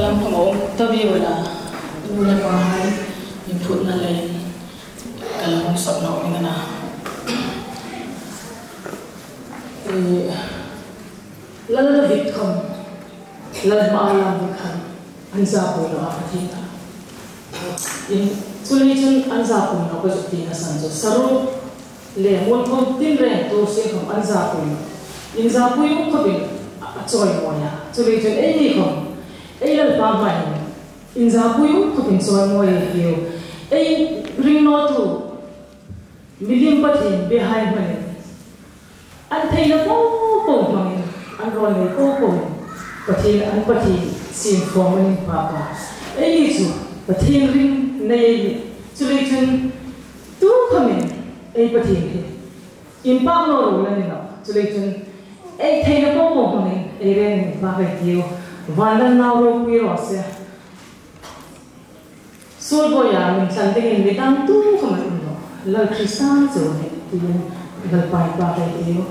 kalam pamong tabi wala mula bahay input na lay kalam sab na uminga na lala victim lala maalam victim anza po na akatina in sulitin anza po na kazutina sanjo saru le mon kon tinre to se kom anza po in za po yung kabin choy mo ya sulitin ay ni kom ay lal pa ba in za po yung kabin choy mo yo ay ring no to million patin behind money an thai na po mangin an ron ni po patin an patin sim form ni papa ai chu patin ring nei chuleichun tu khamin ai patin he impact no ro la ni na chuleichun ai thai na po mangin ai ren ba kai tiu vandan na ro pi ro se sul bo ya min san ding ni dang tu khamin no la krisan zo he tin dal pai ba kai tiu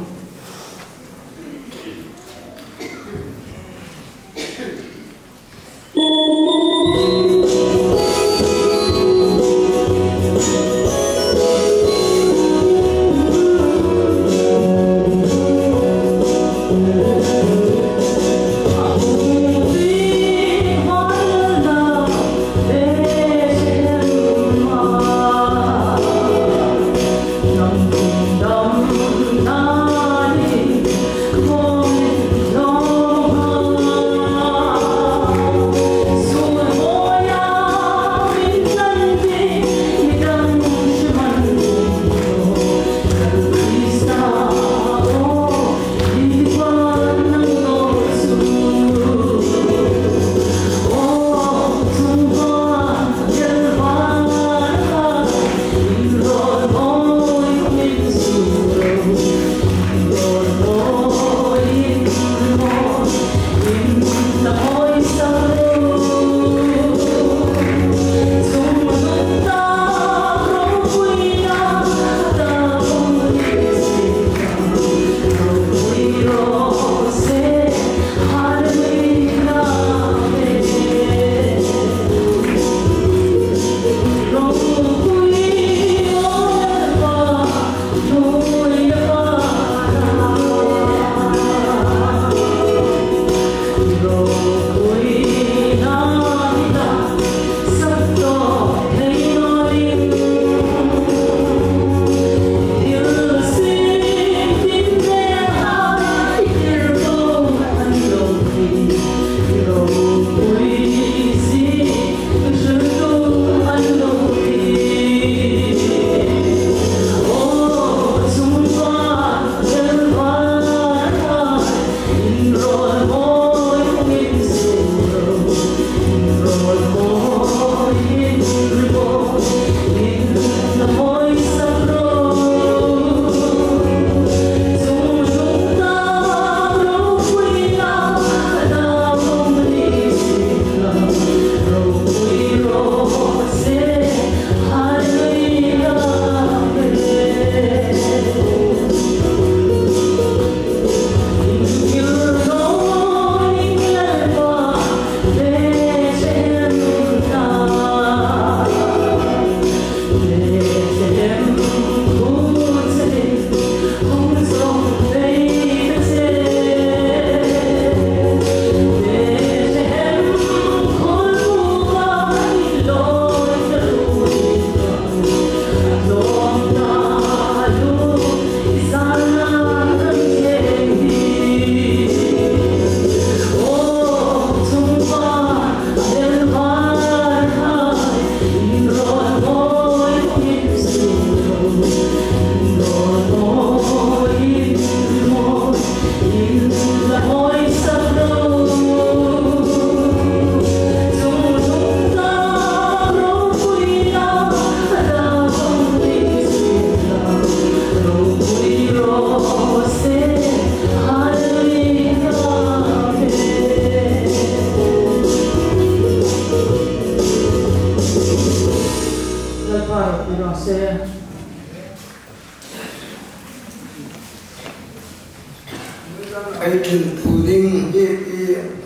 I can pudding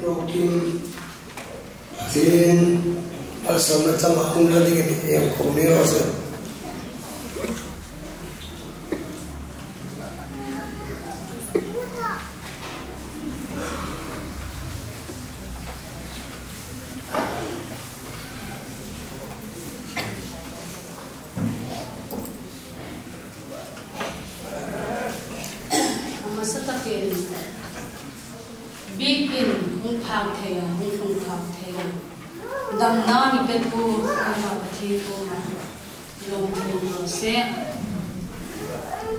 roking tin alsam na chama hungla ding ni yang khoni rose big in hung phang thaya hung phang thaya dam na mi pet ko ma pathi ko long ko se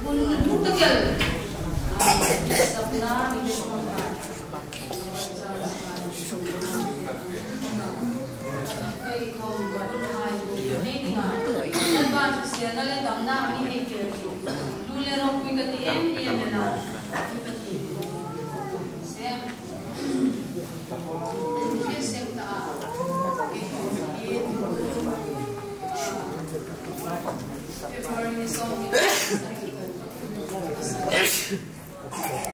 un tutal sab na mi pet ko kai kom ko hai ko ne ni ma dan ba se na le dam na mi ne ke lu le ro ku ka ti em na